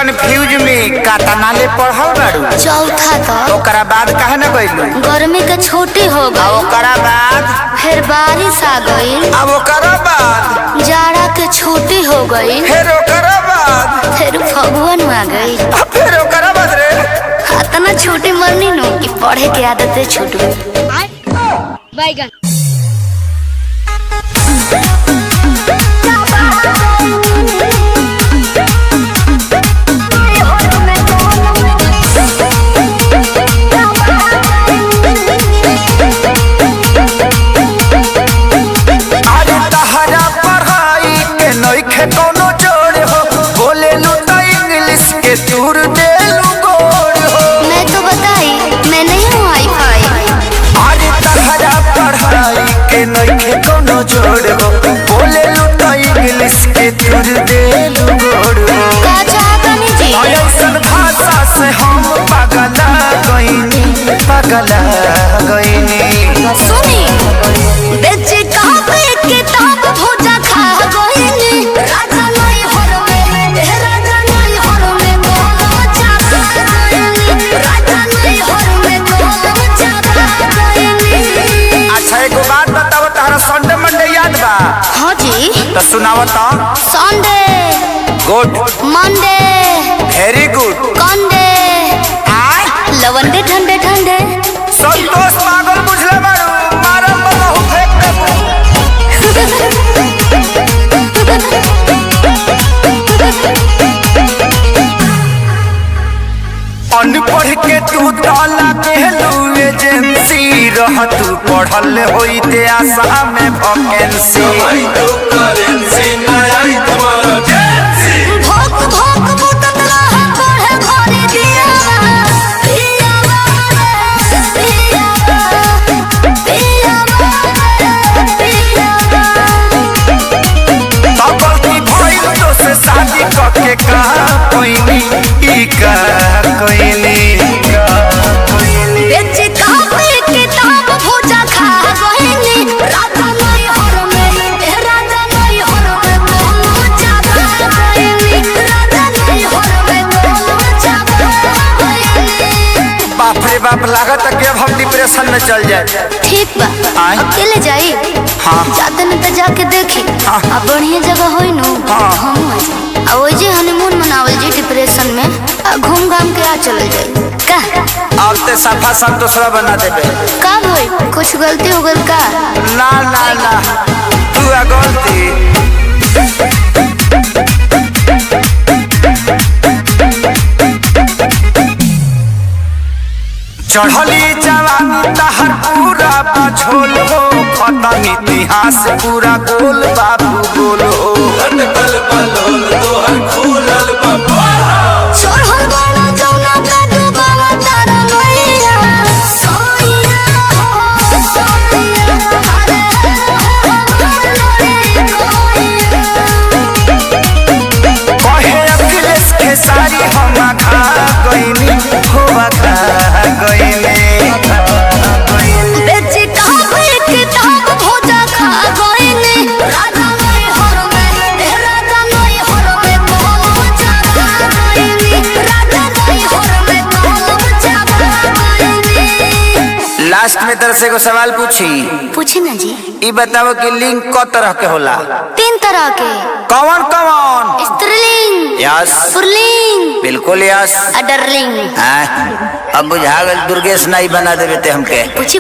Confuse में कातना ले पढ़ल बाड़ू? चौथा तक। ओकरा बाद काहे न गइलू? गर्मी के छुट्टी हो गई। ओकरा बाद फिर बारिश आ गई। अब ओकरा बाद जाड़ा के छुट्टी हो गई। फिर ओकरा बाद फिर फगुन आ गई। फिर ओकरा बाद रे इतना छुट्टी मरनी नो कि पढ़े के आदत छूट गई। बैगन कोनो जोड़ हो, बोले लू तो इंग्लिश के दूर दे लू गोड़ हो। मैं तो बताई मैं नहीं हूँ वाईफाई। अरे तहरा पढ़ाई के नइखे कोनो जोड़ हो, बोले लू तो इंग्लिश के दूर दे लू गोड़ हो। का चाहतनी जी? ऐसन भाषा से हम पगला गइनी। सुनी बेचे कापे किताब भोजा खा गइनी। राजा नहीं हर में राजा नहीं हर में गोल चापा गइनी। राजा नहीं हर में गोल चापा गइनी। अच्छा एगो बात बताओ, तारा संडे मंडे याद बा? हाँ जी। तो सुनाओ तो। Sunday good, Monday very good, कंडे लवंडे ठंडे ठंडे। संतोष पागल बुझले बारू, मारम बहु फेंक देबू। अनपढ़ के तू ताला पहलू एजेंसी रह, तू पढ़ल होइते आशा में वैकेंसी। भोक भोक बुतत रहा पढ़े घरे दिया। पियावा पियावा पियावा पियावा। तब गलती भइल तो से शादी करके का कोइनी ई का कोइनी। बेचे कापे किताब भोजा खा गइनी। राजा नहीं हर में राजा नहीं हर में गोल चापा गइनी। राजा नहीं हर में गोल चापा गइनी। बाप रे बाप, लागत है कि अब हम डिप्रेशन में चल जाए। ठीक बा, आय? अकेले जाई? हाँ। जाते न तो जाके देखी। हाँ। अब बढ़िया जगह होई नो। हाँ। हम आ ओजे हनीमून मनावल जी डिप्रेशन में। आ घूम घाम के आ चल जाई का? अब ते सफा सब दूसरा बना देबे। का होई? कुछ गलती हो गल का? ना ना ना, तू आ गलती। चढ़ली जवानी तहर पूरा बझोल हो, खत्म इतिहास पूरा गोल बाबू गोल हो। चढ़ल बाड़ा जौना का डूबावा तारा नैया। सोइया हो सोइया अरे कहे अखिलेश के सारी हम खा गइनी हो, खा गइनी। बेचे कापे किताब भोजा खा गइनी। राजा नहीं हर में राजा नहीं हर में गोल चापा गइनी। राजा नहीं हर में गोल चापा गइनी। लास्ट में तरह से एगो सवाल पूछी ना जी। ई बताओ कि लिंग क तरह के होला? 3 तरह के। कौन कौन? स्त्रीलिंग, यस, पुल्लिंग, बिल्कुल यस। अडरलिंग। हाँ, अब बुझा गल, दुर्गेश नहीं बना देवे ते हमके। पूछी